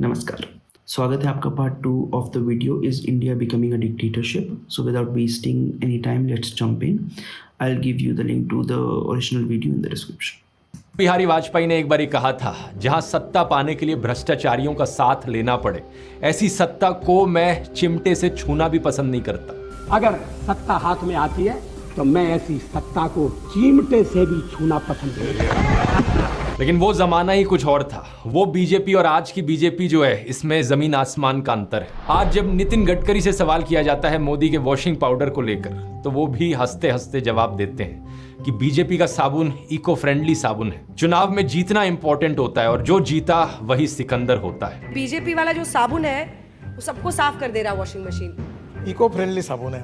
नमस्कार, स्वागत है आपका part 2 of the video is India becoming a dictatorship. So without wasting any time let's jump in. I will give you the link to the original video in the description. Bihari Vajpayee ने एक बार कहा था, जहां सत्ता पाने के लिए भ्रष्टाचारियों का साथ लेना पड़े, ऐसी सत्ता को मैं चिमटे से छूना भी पसंद नहीं करता। अगर सत्ता हाथ में आती है तो मैं ऐसी सत्ता को चिमटे से भी छूना पसंद नहीं करता। लेकिन वो जमाना ही कुछ और था। वो बीजेपी और आज की बीजेपी जो है, इसमें जमीन आसमान का अंतर है। आज जब नितिन गडकरी से सवाल किया जाता है मोदी के वॉशिंग पाउडर को लेकर, तो वो भी हंसते हंसते जवाब देते हैं कि बीजेपी का साबुन इको फ्रेंडली साबुन है। चुनाव में जीतना इंपॉर्टेंट होता है और जो जीता वही सिकंदर होता है। बीजेपी वाला जो साबुन है वो सबको साफ कर दे रहा है वॉशिंग मशीन। इको फ्रेंडली साबुन है।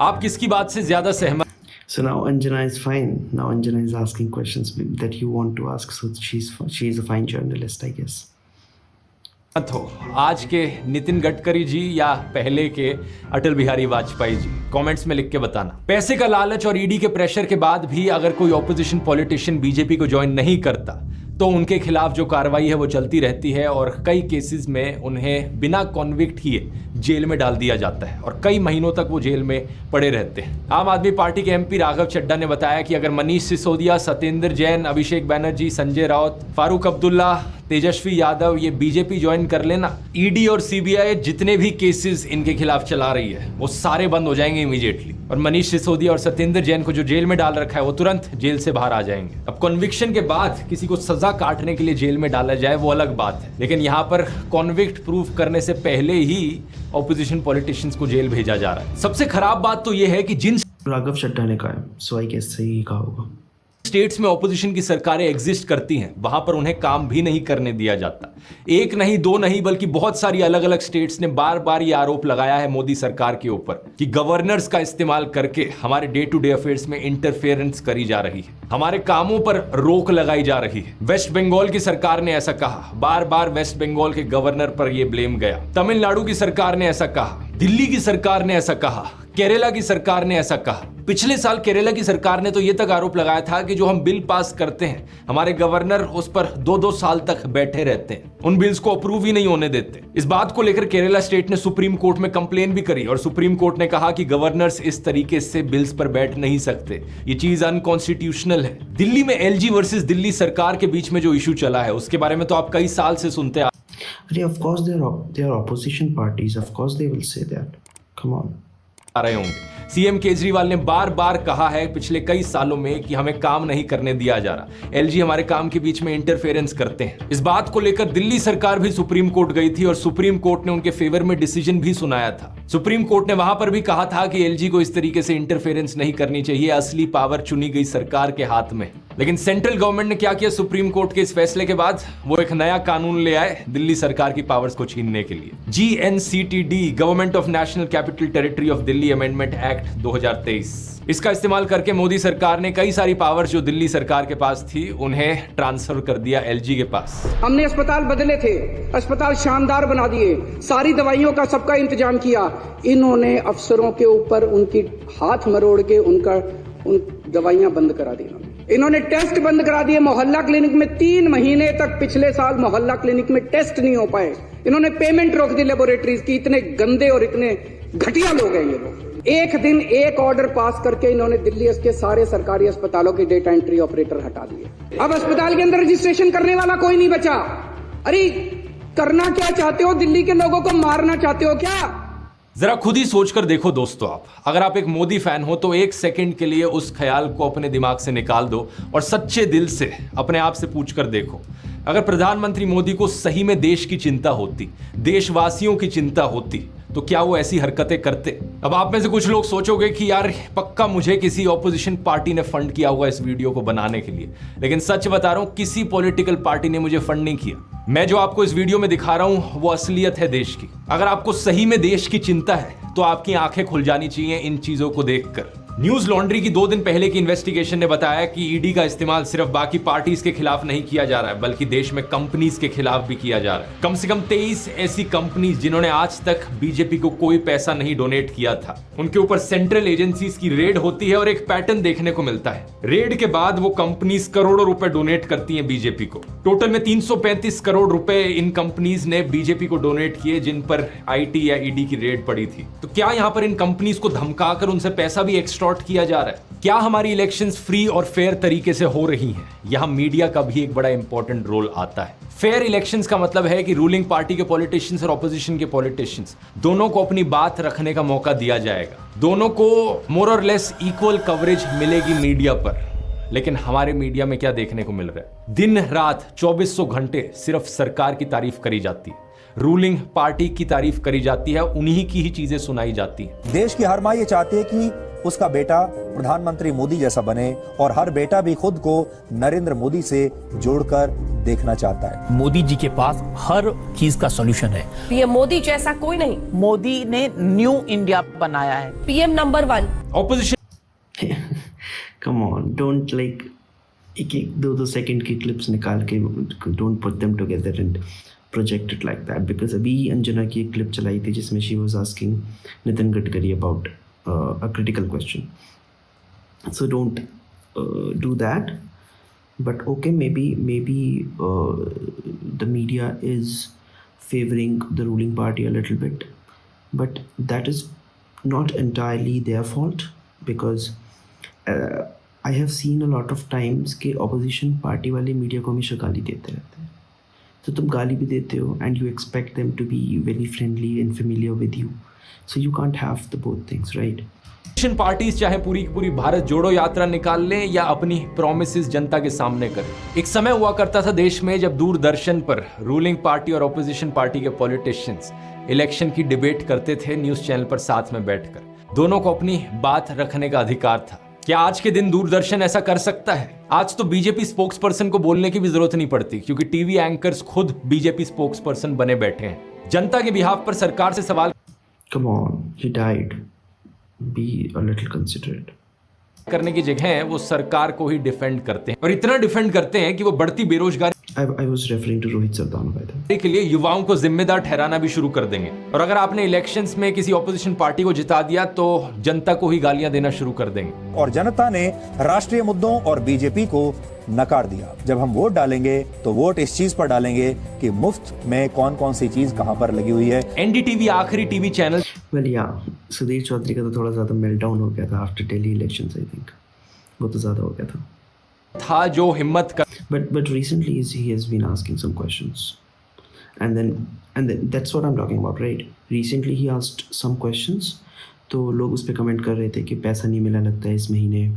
आप किसकी बात से ज्यादा सहमत? So now Anjana is fine. Now Anjana is asking questions that you want to ask. So she's a fine journalist, I guess. हो आज के नितिन गडकरी जी या पहले के अटल बिहारी वाजपेयी जी? कमेंट्स में लिख के बताना। पैसे का लालच और ईडी के प्रेशर के बाद भी अगर कोई ऑपोजिशन पॉलिटिशियन बीजेपी को ज्वाइन नहीं करता तो उनके खिलाफ जो कार्रवाई है वो चलती रहती है और कई केसेस में उन्हें बिना कॉन्विक्ट किए जेल में डाल दिया जाता है और कई महीनों तक वो जेल में पड़े रहते हैं। आम आदमी पार्टी के एमपी राघव चड्ढा ने बताया कि अगर मनीष सिसोदिया, सत्येंद्र जैन, अभिषेक बैनर्जी, संजय राउत, फारूक अब्दुल्ला, तेजस्वी यादव ये बीजेपी ज्वाइन कर लेना, ईडी और सीबीआई जितने भी केसेस इनके खिलाफ चला रही है वो सारे बंद हो जाएंगे इमीडिएटली। और मनीष सिसोदिया और सत्येंद्र जैन को जो जेल में डाल रखा है वो तुरंत जेल से बाहर आ जाएंगे। अब कॉन्विक्शन के बाद किसी को सजा काटने के लिए जेल में डाला जाए वो अलग बात है, लेकिन यहाँ पर कॉन्विक्ट प्रूफ करने से पहले ही ऑपोजिशन पॉलिटिशियंस को जेल भेजा जा रहा है। सबसे खराब बात तो ये है कि जिन राघव चड्ढा ने कहा है, सो आई गेस सही कहा होगा। स्टेट्स में ऑपोजिशन की सरकारें एग्जिस्ट करती हैं, वहां पर उन्हें काम भी नहीं करने दिया जाता। एक नहीं, दो नहीं, बल्कि बहुत सारी अलग अलग स्टेट्स ने बार बार ये आरोप लगाया है मोदी सरकार के ऊपर कि गवर्नर्स का इस्तेमाल करके हमारे डे टू डे अफेयर्स में इंटरफेरेंस करी जा रही है, हमारे कामों पर रोक लगाई जा रही है। वेस्ट बंगाल की सरकार ने ऐसा कहा, बार बार वेस्ट बंगाल के गवर्नर पर यह ब्लेम गया। तमिलनाडु की सरकार ने ऐसा कहा, दिल्ली की सरकार ने ऐसा कहा, केरला की सरकार ने ऐसा कहा। पिछले साल केरला की सरकार ने तो यह तक आरोप लगाया था कि जो हम बिल पास करते हैं हमारे गवर्नर उस पर 2-2 साल तक बैठे रहते हैं, उन बिल्स को अप्रूव ही नहीं होने देते। इस बात को लेकर केरला स्टेट ने सुप्रीम कोर्ट में कंप्लेन भी करी और सुप्रीम कोर्ट ने कहा कि गवर्नर्स इस तरीके से बिल्स पर बैठ नहीं सकते, ये चीज अनकॉन्स्टिट्यूशनल है। दिल्ली में एलजी वर्सेस दिल्ली सरकार के बीच में जो इशू चला है उसके बारे में तो आप कई साल से सुनते आ Of course they are opposition parties. Of course they will say that. Come on. रहे होंगे। सीएम केजरीवाल ने बार बार कहा है पिछले कई सालों में कि हमें काम नहीं करने दिया जा रहा, एलजी हमारे काम के बीच में इंटरफेरेंस करते हैं। इस बात को लेकर दिल्ली सरकार भी सुप्रीम कोर्ट गई थी और सुप्रीम कोर्ट ने उनके फेवर में डिसीजन भी सुनाया था। सुप्रीम कोर्ट ने वहां पर भी कहा था कि एलजी को इस तरीके से इंटरफेरेंस नहीं करनी चाहिए, असली पावर चुनी गई सरकार के हाथ में। लेकिन सेंट्रल गवर्नमेंट ने क्या किया सुप्रीम कोर्ट के इस फैसले के बाद? वो एक नया कानून ले आए दिल्ली सरकार की पावर्स को छीनने के लिए। GNCTD, government of national capital territory of Delhi amendment act 2023। इसका इस्तेमाल करके मोदी सरकार ने कई सारी पावर्स जो दिल्ली सरकार के पास थी उन्हें ट्रांसफर कर दिया एलजी के पास। हमने अस्पताल बदले थे, अस्पताल शानदार बना दिए, सारी दवाइयों का सबका इंतजाम किया। इन्होंने अफसरों के ऊपर उनकी हाथ मरोड़ के उन दवाइयां बंद करा दी। इन्होंने टेस्ट बंद करा दिए। मोहल्ला क्लिनिक में 3 महीने तक पिछले साल मोहल्ला क्लिनिक में टेस्ट नहीं हो पाए। इन्होंने पेमेंट रोक दी लेबोरेटरीज की। इतने गंदे और इतने घटिया लोग हैं ये लोग। एक दिन एक ऑर्डर पास करके इन्होंने दिल्ली के सारे सरकारी अस्पतालों के डेटा एंट्री ऑपरेटर हटा दिए। अब अस्पताल के अंदर रजिस्ट्रेशन करने वाला कोई नहीं बचा। अरे करना क्या चाहते हो? दिल्ली के लोगों को मारना चाहते हो क्या? जरा खुद ही सोचकर देखो दोस्तों, आप अगर आप एक मोदी फैन हो तो एक सेकंड के लिए उस ख्याल को अपने दिमाग से निकाल दो और सच्चे दिल से अपने आप से पूछकर देखो, अगर प्रधानमंत्री मोदी को सही में देश की चिंता होती, देशवासियों की चिंता होती, तो क्या वो ऐसी हरकतें करते? अब आप में से कुछ लोग सोचोगे कि यार पक्का मुझे किसी ऑपोजिशन पार्टी ने फंड किया होगा इस वीडियो को बनाने के लिए, लेकिन सच बता रहा हूं किसी पॉलिटिकल पार्टी ने मुझे फंड नहीं किया। मैं जो आपको इस वीडियो में दिखा रहा हूं वो असलियत है देश की। अगर आपको सही में देश की चिंता है तो आपकी आंखें खुल जानी चाहिए इन चीजों को देखकर। न्यूज लॉन्ड्री की 2 दिन पहले की इन्वेस्टिगेशन ने बताया कि ईडी का इस्तेमाल सिर्फ बाकी पार्टीज के खिलाफ नहीं किया जा रहा है, बल्कि देश में कंपनीज के खिलाफ भी किया जा रहा है। कम से कम 23 ऐसी कंपनीज जिन्होंने आज तक बीजेपी को कोई पैसा नहीं डोनेट किया था, उनके ऊपर सेंट्रल एजेंसीज की रेड होती है और एक पैटर्न देखने को मिलता है। रेड के बाद वो कंपनीज करोड़ों रुपए डोनेट करती हैं बीजेपी को। टोटल में 335 करोड़ रुपए इन कंपनीज ने बीजेपी को डोनेट किए जिन पर आईटी या ईडी की रेड पड़ी थी। तो क्या यहां पर इन कंपनीज को धमकाकर उनसे पैसा भी एक्सटॉर्ट किया जा रहा है? क्या हमारी इलेक्शंस फ्री और फेयर तरीके से हो रही हैं? यहां मीडिया का भी एक बड़ा इंपॉर्टेंट रोल आता है। फेयर इलेक्शंस का मतलब है कि रूलिंग पार्टी के पॉलिटिशियंस और ऑपोजिशन के पॉलिटिशियंस दोनों को अपनी बात रखने का मौका दिया जाएगा। दोनों को मोर और लेस इक्वल कवरेज मिलेगी मीडिया पर। लेकिन हमारे मीडिया में क्या देखने को मिल रहा है? दिन रात 2400 घंटे सिर्फ सरकार की तारीफ करी जाती है, रूलिंग पार्टी की तारीफ करी जाती है, उन्हीं की ही चीजें सुनाई जाती है। देश की हर माँ ये चाहती है कि उसका बेटा प्रधानमंत्री मोदी जैसा बने, और हर बेटा भी खुद को नरेंद्र मोदी से जोड़कर देखना चाहता है। मोदी जी के पास हर चीज का सॉल्यूशन है। पीएम मोदी जैसा कोई नहीं। मोदी ने न्यू इंडिया बनाया है। PM number 1। Opposition Come on, don't like एक 2 सेकंड की क्लिप्स निकाल के don't put them together and project it like that, because अभी अंजना की एक क्लिप चलाई थी जिसमें she was asking Nitin Gadkari about a critical question. So don't do that. But okay, maybe the media is favoring the ruling party a little bit, but that is not entirely their fault, because I have seen a lot of times कि opposition party वाले media को हमेशा गाली देते रहते हैं। तो तुम गाली भी देते हो and you expect them to be very friendly and familiar with you, so you can't have the both things, right? Parties चाहे पूरी की पूरी भारत जोड़ो यात्रा निकाल लें या अपनी प्रोमिसेस जनता के सामने करें। एक समय हुआ करता था देश में जब दूरदर्शन पर रूलिंग पार्टी और ऑपोजिशन पार्टी के पॉलिटिशियंस इलेक्शन की डिबेट करते थे न्यूज चैनल पर साथ में बैठकर। दोनों को अपनी बात रखने का अधिकार था। क्या आज के दिन दूरदर्शन ऐसा कर सकता है? आज तो बीजेपी स्पोक्स पर्सन को बोलने की भी जरूरत नहीं पड़ती, क्योंकि टीवी एंकर्स खुद बीजेपी स्पोक्स पर्सन बने बैठे हैं। जनता के बिहाफ पर सरकार से सवाल Come on, he died. Be a little considerate. करने की जगह वो सरकार को ही डिफेंड करते हैं, और इतना डिफेंड करते हैं कि वो बढ़ती बेरोजगारी I was referring to Rohit Sardana by the way. के लिए युवाओं को जिम्मेदार ठहराना भी शुरू कर देंगे। और अगर आपने इलेक्शंस में किसी ऑपोजिशन पार्टी को जिता दिया तो जनता को ही गालियां देना शुरू कर देंगे। और जनता ने राष्ट्रीय मुद्दों और बीजेपी को नकार दिया। जब हम वोट डालेंगे तो वोट इस चीज पर डालेंगे कि मुफ्त में कौन कौन सी चीज कहां पर लगी हुई है। एनडीटीवी आखिरी TV channel Well, yeah, Sudhir Chaudhary का तो थोड़ा ज़्यादा मेल्टडाउन हो गया था after Delhi elections, I think वो तो ज़्यादा हो गया था जो हिम्मत कर but recently he has been asking some questions, and then that's what I'm talking about, right? Recently he asked some questions, तो लोग उस पर कमेंट कर रहे थे कि पैसा नहीं मिला लगता है इस महीने,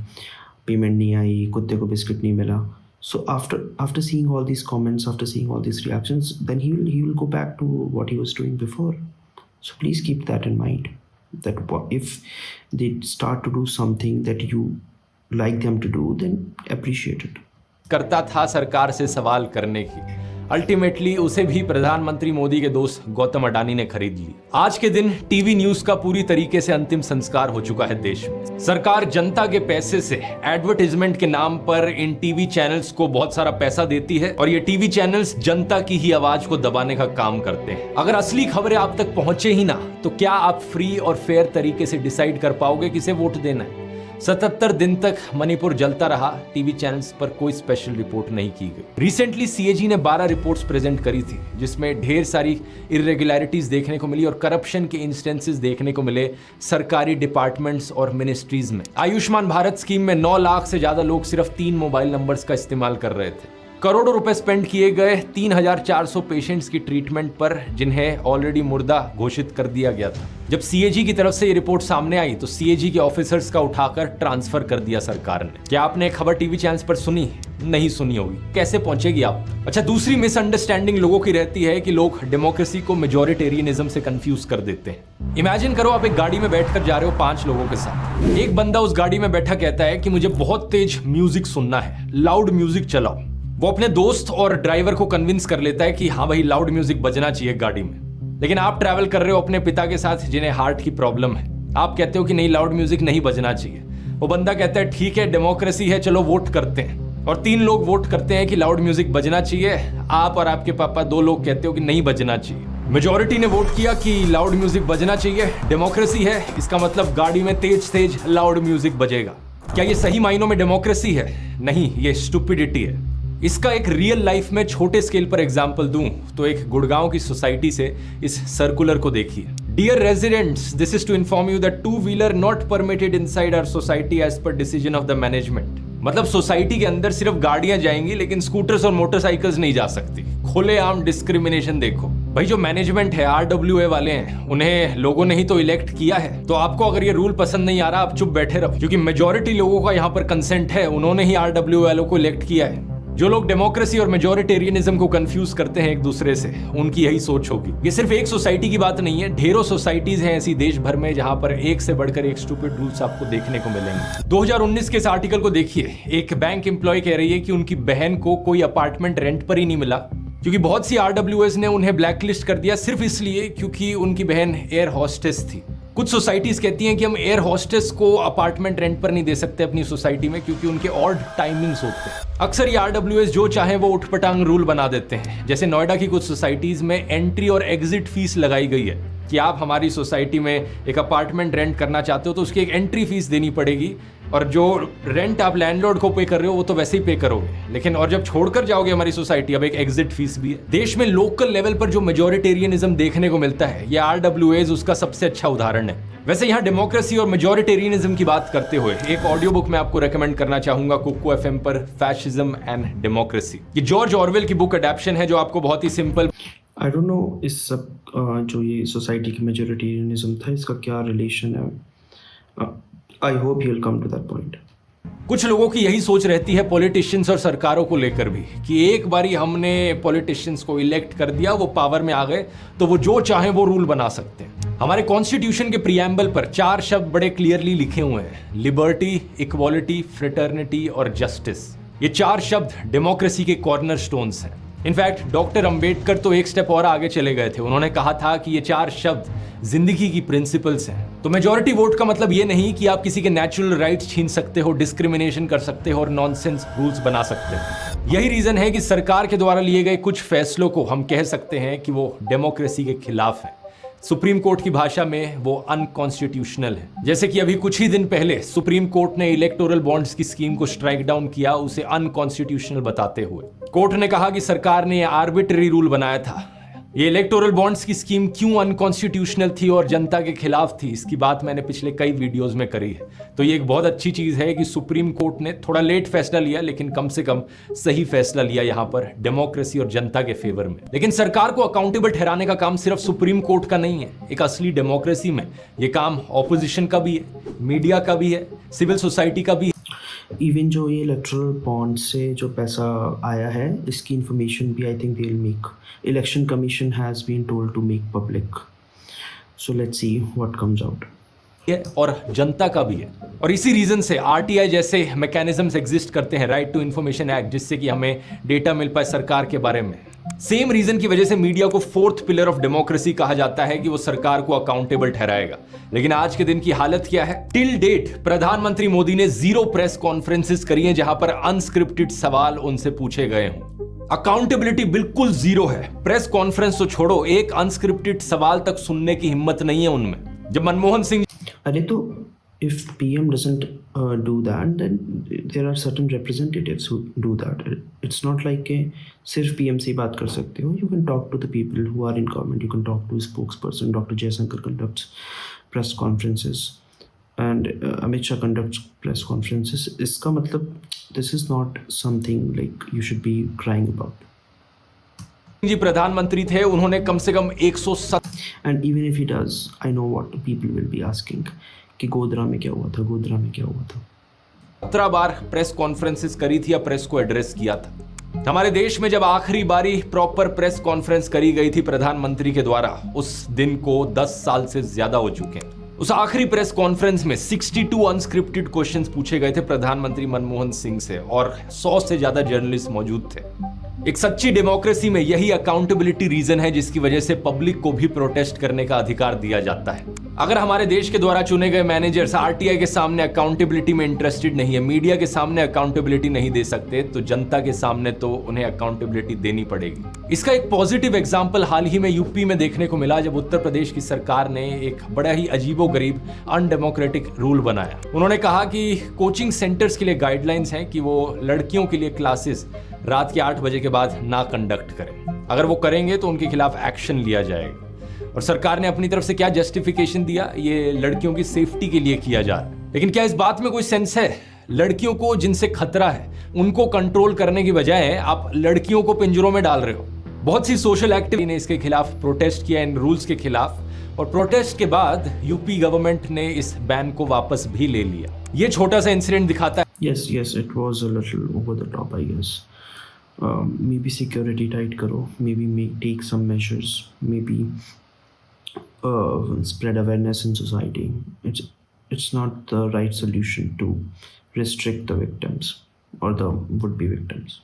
पेमेंट नहीं आई, कुत्ते को बिस्किट नहीं मिला। So after seeing all these comments, after seeing all these reactions, then he will go back to what he was doing before. So please keep that in mind, that if they start to do something that you like them to do, then appreciate it. करता था सरकार से सवाल करने की। Ultimately उसे भी प्रधानमंत्री मोदी के दोस्त गौतम अडानी ने खरीद ली। आज के दिन टीवी न्यूज का पूरी तरीके से अंतिम संस्कार हो चुका है देश में। सरकार जनता के पैसे से एडवर्टाइजमेंट के नाम पर इन टीवी चैनल्स को बहुत सारा पैसा देती है, और ये टीवी चैनल्स जनता की ही आवाज को दबाने का काम करते हैं। अगर असली खबरें आप तक पहुंचे ही ना, तो क्या आप फ्री और फेयर तरीके से डिसाइड कर पाओगे किसे वोट देना है? 77 दिन तक मणिपुर जलता रहा, टीवी चैनल्स पर कोई स्पेशल रिपोर्ट नहीं की गई। रिसेंटली सीएजी ने 12 रिपोर्ट्स प्रेजेंट करी थी, जिसमें ढेर सारी इरेगुलरिटीज देखने को मिली और करप्शन के इंस्टेंसेस देखने को मिले सरकारी डिपार्टमेंट्स और मिनिस्ट्रीज में। आयुष्मान भारत स्कीम में 9 लाख से ज्यादा लोग सिर्फ 3 मोबाइल नंबर्स का इस्तेमाल कर रहे थे। करोड़ों रुपए स्पेंड किए गए 3400 पेशेंट्स की ट्रीटमेंट पर, जिन्हें ऑलरेडी मुर्दा घोषित कर दिया गया था। जब सीएजी की तरफ से ये रिपोर्ट सामने आई तो सीएजी के ऑफिसर्स का उठाकर ट्रांसफर कर दिया सरकार ने। क्या आपने खबर टीवी चैनल्स पर सुनी? नहीं सुनी होगी, कैसे पहुंचेगी आप? अच्छा, दूसरी मिसअंडरस्टैंडिंग लोगों की रहती है कि लोग डेमोक्रेसी को मेजॉरिटेरियनिज्म से कंफ्यूज कर देते हैं। इमेजिन करो आप एक गाड़ी में बैठकर जा रहे हो 5 लोगों के साथ। एक बंदा उस गाड़ी में बैठा कहता है कि मुझे बहुत तेज म्यूजिक सुनना है, लाउड म्यूजिक चलाओ। वो अपने दोस्त और ड्राइवर को कन्विंस कर लेता है कि हाँ भाई, लाउड म्यूजिक बजना चाहिए गाड़ी में। लेकिन आप ट्रैवल कर रहे हो अपने पिता के साथ जिन्हें हार्ट की प्रॉब्लम है। आप कहते हो कि नहीं, लाउड म्यूजिक नहीं बजना चाहिए। वो बंदा कहता है ठीक है डेमोक्रेसी है, चलो वोट करते हैं, और 3 लोग वोट करते हैं कि लाउड म्यूजिक बजना चाहिए। आप और आपके पापा 2 लोग कहते हो कि नहीं बजना चाहिए। मेजॉरिटी ने वोट किया कि लाउड म्यूजिक बजना चाहिए, डेमोक्रेसी है, इसका मतलब गाड़ी में तेज तेज लाउड म्यूजिक बजेगा। क्या ये सही मायनों में डेमोक्रेसी है? नहीं, ये स्टुपिडिटी है। इसका एक रियल लाइफ में छोटे स्केल पर एग्जांपल दूं तो एक गुड़गांव की सोसाइटी से इस सर्कुलर को देखिए। Dear residents, this is to inform you that two wheeler not permitted inside our society as per decision of the management. मतलब सोसाइटी के अंदर सिर्फ गाड़ियां जाएंगी लेकिन स्कूटर्स और मोटरसाइकिल्स नहीं जा सकती। खुलेआम डिस्क्रिमिनेशन देखो। भाई जो मैनेजमेंट है, RWA वाले हैं, उन्हें लोगों ने ही तो इलेक्ट किया है। तो आपको अगर ये रूल पसंद नहीं आ रहा, आप चुप बैठे रहो, क्योंकि मेजॉरिटी लोगों का यहाँ पर कंसेंट है, उन्होंने ही RWA वालों को इलेक्ट किया है। जो लोग डेमोक्रेसी और मेजॉरिटेरियनिज्म को कंफ्यूज करते हैं एक दूसरे से, उनकी यही सोच होगी। ये सिर्फ एक सोसाइटी की बात नहीं है, ढेरों सोसाइटीज हैं ऐसी देश भर में जहां पर एक से बढ़कर एक स्टूपिड रूल्स आपको देखने को मिलेंगे। 2019 के इस आर्टिकल को देखिए। एक बैंक एम्प्लॉय कह रही है कि उनकी बहन को कोई अपार्टमेंट रेंट पर ही नहीं मिला, क्योंकि बहुत सी RWAs ने उन्हें ब्लैकलिस्ट कर दिया सिर्फ इसलिए क्योंकि उनकी बहन एयर हॉस्टेस थी। कुछ सोसाइटीज कहती हैं कि हम एयर हॉस्टेस को अपार्टमेंट रेंट पर नहीं दे सकते अपनी सोसाइटी में, क्योंकि उनके ऑड टाइमिंग्स होते हैं। अक्सर ये RWAs जो चाहे वो उठपटांग रूल बना देते हैं। जैसे नोएडा की कुछ सोसाइटीज में एंट्री और एग्जिट फीस लगाई गई है कि आप हमारी सोसाइटी में एक अपार्टमेंट रेंट करना चाहते हो तो उसकी एक एंट्री फीस देनी पड़ेगी, और जो रेंट आप लैंडलॉर्ड को पे कर रहे हो वो तो वैसे ही पे करोगे, लेकिन और जब छोड़कर जाओगे हमारी सोसाइटी, अब एक एग्जिट फीस भी है। देश में लोकल लेवल पर जो मेजॉरिटेरियनिज्म देखने को मिलता है, ये RWAs उसका सबसे अच्छा उदाहरण है। वैसे यहाँ डेमोक्रेसी और मेजॉरिटेरियनिज्म की बात करते हुए एक ऑडियो बुक मैं आपको रेकमेंड करना चाहूंगा कुको FM पर, फैशिज्म एंड डेमोक्रेसी। ये जॉर्ज ऑरवेल की बुक अडेप्शन है जो आपको बहुत ही सिंपल। आई डोंट नो इस सब जो ये सोसाइटी की मेजॉरिटेरियनिज्म था, इसका क्या रिलेशन है। I hope you will come to that point. कुछ लोगों की यही सोच रहती है पॉलिटिशियंस और सरकारों को लेकर भी, कि एक बारी हमने पॉलिटिशियंस को इलेक्ट कर दिया, वो पावर में आ गए, तो वो जो चाहे वो रूल बना सकते हैं। हमारे कॉन्स्टिट्यूशन के प्रीएम्बल पर 4 शब्द बड़े क्लियरली लिखे हुए हैं, लिबर्टी, इक्वालिटी, फ्रेटर्निटी और जस्टिस। ये 4 शब्द डेमोक्रेसी के कॉर्नरस्टोन्स हैं। इनफैक्ट डॉक्टर अंबेडकर तो एक स्टेप और आगे चले गए थे। उन्होंने कहा था कि ये 4 शब्द जिंदगी की प्रिंसिपल्स हैं। तो मेजॉरिटी वोट का मतलब ये नहीं कि आप किसी के नेचुरल राइट्स छीन सकते हो, डिस्क्रिमिनेशन कर सकते हो और नॉनसेंस रूल्स बना सकते हो। यही रीजन है कि सरकार के द्वारा लिए गए कुछ फैसलों को हम कह सकते हैं कि वो डेमोक्रेसी के खिलाफ है। सुप्रीम कोर्ट की भाषा में वो अनकॉन्स्टिट्यूशनल है। जैसे कि अभी कुछ ही दिन पहले सुप्रीम कोर्ट ने इलेक्टोरल बॉन्ड्स की स्कीम को स्ट्राइक डाउन किया, उसे अनकॉन्स्टिट्यूशनल बताते हुए। कोर्ट ने कहा कि सरकार ने आर्बिट्ररी रूल बनाया था। ये इलेक्टोरल बॉन्ड्स की स्कीम क्यों अनकॉन्स्टिट्यूशनल थी और जनता के खिलाफ थी, इसकी बात मैंने पिछले कई वीडियोस में करी है। तो ये एक बहुत अच्छी चीज है कि सुप्रीम कोर्ट ने थोड़ा लेट फैसला लिया, लेकिन कम से कम सही फैसला लिया यहाँ पर डेमोक्रेसी और जनता के फेवर में। लेकिन सरकार को अकाउंटेबल ठहराने का काम सिर्फ सुप्रीम कोर्ट का नहीं है। एक असली डेमोक्रेसी में ये काम ऑपोजिशन का भी है, मीडिया का भी है, सिविल सोसाइटी का भी है। इवन जो ये इलेक्टोरल बॉन्ड से जो पैसा आया है, इसकी इंफॉर्मेशन भी I think they will make, election commission has been told to make public, so let's see what comes out. और जनता का भी है, और इसी रीजन से RTI जैसे मैकेनिज्म्स एग्जिस्ट करते हैं, राइट टू इन्फॉर्मेशन एक्ट, जिससे कि हमें डेटा मिल पाए सरकार के बारे में। सेम रीजन की वजह से मीडिया को 4th पिलर ऑफ डेमोक्रेसी कहा जाता है कि वो सरकार को अकाउंटेबल ठहराएगा। लेकिन आज के दिन की हालत क्या है? टिल डेट प्रधानमंत्री मोदी ने 0 प्रेस कॉन्फ्रेंसेस करी हैं जहां पर अनस्क्रिप्टेड सवाल उनसे पूछे गए हों। अकाउंटेबिलिटी बिल्कुल 0 है। प्रेस कॉन्फ्रेंस तो छोड़ो, एक अनस्क्रिप्टेड सवाल तक सुनने की हिम्मत नहीं है उनमें। जब मनमोहन सिंह, अरे तो if PM doesn't do that, then there are certain representatives who do that. It's not like कि सिर्फ PM से ही बात कर सकते हो. You can talk to the people who are in government. You can talk to a spokesperson. Dr. Jaishankar conducts press conferences and Amit Shah conducts press conferences. इसका मतलब this is not something like you should be crying about. जी प्रधानमंत्री थे, उन्होंने कम से कम 107, And even if he does, I know what people will be asking. कि गोधरा में क्या हुआ था, गोधरा में क्या हुआ था। 17 बार प्रेस कॉन्फ्रेंसेस करी थी या प्रेस को एड्रेस किया था। हमारे देश में जब आखिरी बारी प्रॉपर प्रेस कॉन्फ्रेंस करी गई थी प्रधानमंत्री के द्वारा, उस दिन को 10 साल से ज्यादा हो चुके हैं। उस आखिरी प्रेस कॉन्फ्रेंस में 62 अनस्क्रिप्टेड क्वेश्चंस पूछे गए थे प्रधानमंत्री मनमोहन सिंह से, और 100 से ज्यादा जर्नलिस्ट मौजूद थे। एक सच्ची डेमोक्रेसी में यही अकाउंटेबिलिटी रीजन है जिसकी वजह से पब्लिक को भी प्रोटेस्ट करने का अधिकार दिया जाता है। अगर हमारे देश के द्वारा चुने गए मैनेजर्स आरटीआई के सामने अकाउंटेबिलिटी में इंटरेस्टेड नहीं है, मीडिया के सामने अकाउंटेबिलिटी नहीं दे सकते, तो जनता के सामने तो उन्हें अकाउंटेबिलिटी देनी पड़ेगी। इसका एक पॉजिटिव एग्जाम्पल हाल ही में यूपी में देखने को मिला, जब उत्तर प्रदेश की सरकार ने एक बड़ा ही अजीबोगरीब अनडेमोक्रेटिक रूल बनाया। उन्होंने कहा कि कोचिंग सेंटर्स के लिए गाइडलाइंस हैं कि वो लड़कियों के लिए क्लासेस रात के 8 बजे के बाद ना कंडक्ट करें। अगर वो करेंगे तो उनके खिलाफ एक्शन लिया जाएगा। और सरकार ने अपनी तरफ से क्या जस्टिफिकेशन दिया, ये लड़कियों की सेफ्टी के लिए किया जा रहा है। लेकिन क्या इस बात में कोई सेंस है? लड़कियों को जिनसे खतरा है उनको कंट्रोल करने की बजाय आप लड़कियों को पिंजरों में डाल रहे हो। बहुत सी सोशल एक्टिविटी ने इसके खिलाफ प्रोटेस्ट किया, इन रूल्स के खिलाफ, और प्रोटेस्ट के बाद यूपी गवर्नमेंट ने इस बैन को वापस भी ले लिया। ये छोटा सा इंसिडेंट दिखाता है Yes, it was a little over the top, I guess. Maybe security tight karo, maybe take some measures, maybe spread awareness in society. It's not the right solution to restrict the victims or the would-be victims.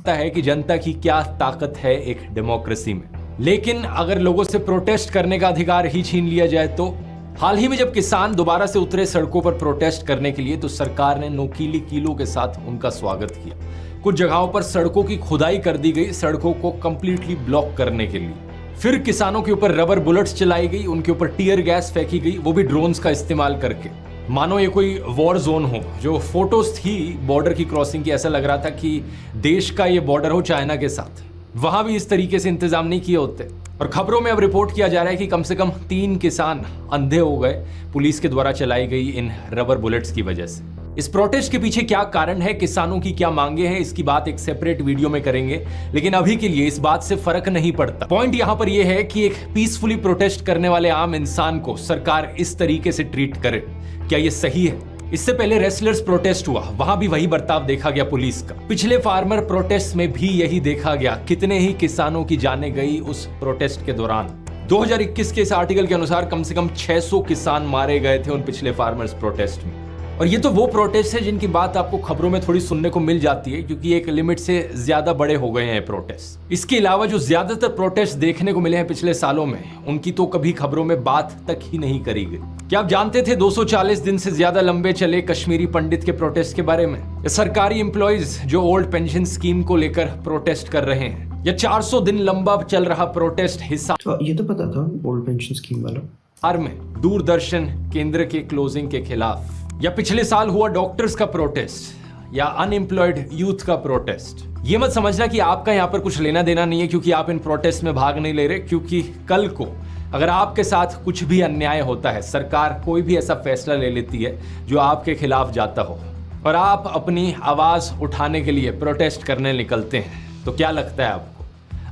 है कि जनता की क्या ताकत है एक democracy में। लेकिन अगर लोगों से प्रोटेस्ट करने का अधिकार ही छीन लिया जाए तो? हाल ही में जब किसान दोबारा से उतरे सड़कों पर प्रोटेस्ट करने के लिए, तो सरकार ने नोकीली कीलों के साथ उनका स्वागत किया। कुछ जगहों पर सड़कों की खुदाई कर दी गई, सड़कों को कंप्लीटली ब्लॉक करने के लिए। फिर किसानों के ऊपर रबर बुलेट्स चलाई गई, उनके ऊपर टीयर गैस फेंकी गई, वो भी ड्रोन्स का इस्तेमाल करके, मानो ये कोई वॉर जोन हो। जो फोटोज थी बॉर्डर की क्रॉसिंग की, ऐसा लग रहा था कि देश का ये बॉर्डर हो चाइना के साथ। वहां भी इस तरीके से इंतजाम नहीं किए होते। और खबरों में अब रिपोर्ट किया जा रहा है कि कम से कम 3 किसान अंधे हो गए पुलिस के द्वारा चलाई गई इन रबर बुलेट्स की वजह से। इस प्रोटेस्ट के पीछे क्या कारण है, किसानों की क्या मांगे हैं, इसकी बात एक सेपरेट वीडियो में करेंगे। लेकिन अभी के लिए इस बात से फर्क नहीं पड़ता। पॉइंट यहां पर यह है कि एक पीसफुली प्रोटेस्ट करने वाले आम इंसान को सरकार इस तरीके से ट्रीट करे, क्या यह सही है? इससे पहले रेसलर्स प्रोटेस्ट हुआ, वहां भी वही बर्ताव देखा गया पुलिस का। पिछले फार्मर प्रोटेस्ट में भी यही देखा गया, कितने ही किसानों की जानें गई उस प्रोटेस्ट के दौरान। 2021 के इस आर्टिकल के अनुसार कम से कम 600 किसान मारे गए थे उन पिछले फार्मर्स प्रोटेस्ट में। और ये तो वो प्रोटेस्ट है जिनकी बात आपको खबरों में थोड़ी सुनने को मिल जाती है, क्योंकि एक लिमिट से ज्यादा बड़े हो गए हैं प्रोटेस्ट। इसके अलावा जो ज्यादातर प्रोटेस्ट देखने को मिले हैं पिछले सालों में, उनकी तो कभी खबरों में बात तक ही नहीं करी गई। क्या आप जानते थे 240 दिन से ज्यादा लंबे चले कश्मीरी पंडित के प्रोटेस्ट के बारे में? सरकारी एम्प्लॉइज जो ओल्ड पेंशन स्कीम को लेकर प्रोटेस्ट कर रहे हैं, या 400 दिन लंबा चल रहा प्रोटेस्ट हिस्सा, तो ये तो पता था ओल्ड पेंशन स्कीम वाला, हार में दूरदर्शन केंद्र के क्लोजिंग के खिलाफ, या पिछले साल हुआ डॉक्टर्स का प्रोटेस्ट, या अनएम्प्लॉयड यूथ का प्रोटेस्ट। ये मत समझना कि आपका यहाँ पर कुछ लेना देना नहीं है क्योंकि आप इन प्रोटेस्ट में भाग नहीं ले रहे, क्योंकि कल को अगर आपके साथ कुछ भी अन्याय होता है, सरकार कोई भी ऐसा फैसला ले लेती है जो आपके खिलाफ जाता हो, और आप अपनी आवाज उठाने के लिए प्रोटेस्ट करने निकलते हैं, तो क्या लगता है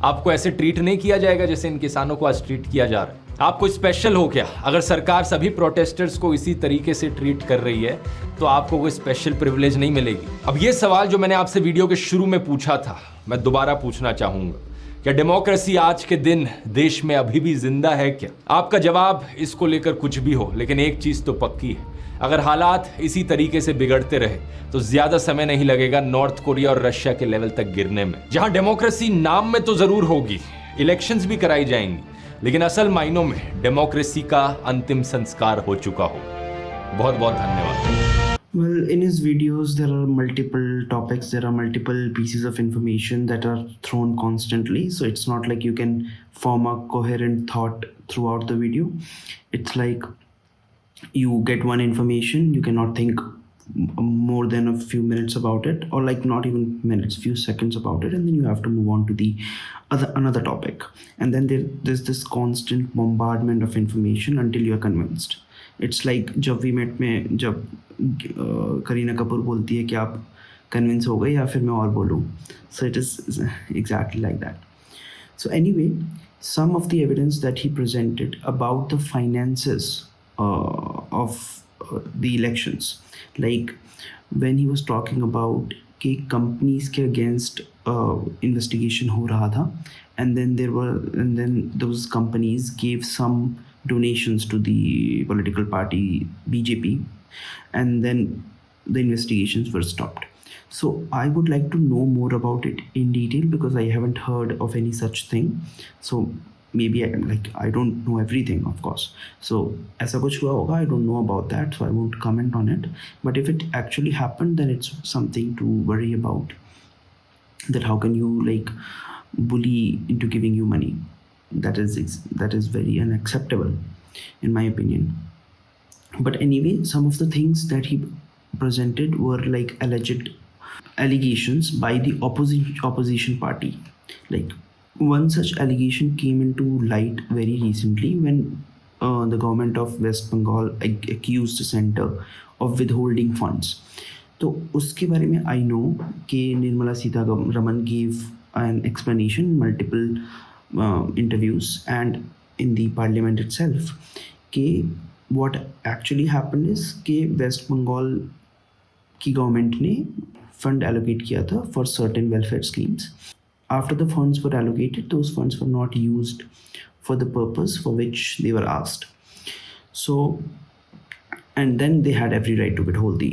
आपको ऐसे ट्रीट नहीं किया जाएगा जैसे इन किसानों को आज ट्रीट किया जा रहा है? आपको स्पेशल हो क्या? अगर सरकार सभी प्रोटेस्टर्स को इसी तरीके से ट्रीट कर रही है तो आपको कोई स्पेशल प्रिविलेज नहीं मिलेगी। अब ये सवाल जो मैंने आपसे वीडियो के शुरू में पूछा था, मैं दोबारा पूछना चाहूंगा, क्या डेमोक्रेसी आज के दिन देश में अभी भी जिंदा है क्या? आपका जवाब इसको लेकर कुछ भी हो, लेकिन एक चीज तो पक्की है, अगर हालात इसी तरीके से बिगड़ते रहे तो ज्यादा समय नहीं लगेगा नॉर्थ कोरिया और रशिया के लेवल तक गिरने में, जहां डेमोक्रेसी नाम में तो जरूर होगी, इलेक्शंस भी कराई जाएंगी, लेकिन असल मायनों में डेमोक्रेसी का अंतिम संस्कार हो चुका हो। बहुत बहुत धन्यवाद। Well, in his videos, there are multiple topics, there are multiple pieces of information that are thrown constantly. So it's not like you can form a coherent thought throughout the video. It's like you get one information, you cannot think more than a few minutes about it, or like not even minutes, few seconds about it, and then you have to move on to the another topic. And then there's this constant bombardment of information until you're convinced. It's like जब we met में जब करीना कपूर बोलती है कि आप convince हो गए या फिर मैं और बोलूँ, so it is exactly like that. So anyway, some of the evidence that he presented about the finances of the elections, like when he was talking about कि कंपनीज के अगेंस्ट इन्वेस्टिगेशन हो रहा था, and then those companies gave some donations to the political party BJP, and then the investigations were stopped. So I would like to know more about it in detail because I haven't heard of any such thing. So maybe I don't know everything, of course. So ऐसा कुछ हुआ होगा, I don't know about that, so I won't comment on it. But if it actually happened, then it's something to worry about. That how can you like bully into giving you money? That is very unacceptable, in my opinion. But anyway, some of the things that he presented were like alleged allegations by the opposition party. Like one such allegation came into light very recently when the government of West Bengal accused the center of withholding funds. तो उसके बारे में I know कि Nirmala Sitharaman gave an explanation in multiple interviews and in the parliament itself कि what actually happened is कि waste Bengal की government ने fund allocate किया था for certain welfare schemes. After the funds were allocated, those funds were not used for the purpose for which they were asked. So and then they had every right to withhold the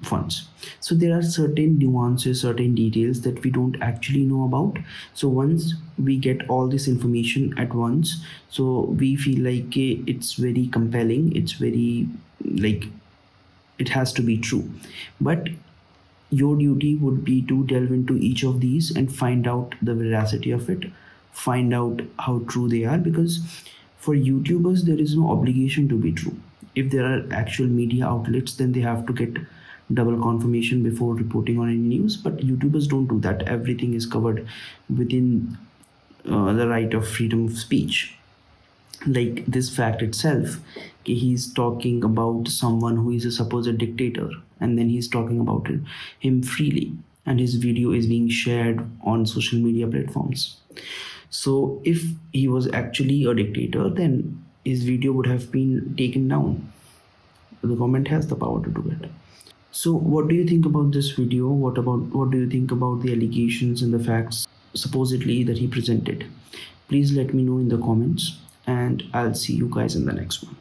funds. So there are certain nuances, certain details that we don't actually know about. So once we get all this information at once, so we feel like it's very compelling, it's very like it has to be true. But your duty would be to delve into each of these and find out the veracity of it, find out how true they are, because for YouTubers there is no obligation to be true. If there are actual media outlets, then they have to get double confirmation before reporting on any news. But YouTubers don't do that. Everything is covered within the right of freedom of speech. Like this fact itself, he's talking about someone who is a supposed dictator, and then he's talking about him freely, and his video is being shared on social media platforms. So if he was actually a dictator, then his video would have been taken down. The government has the power to do it. So what do you think about this video? What do you think about the allegations and the facts supposedly that he presented? Please let me know in the comments, and I'll see you guys in the next one.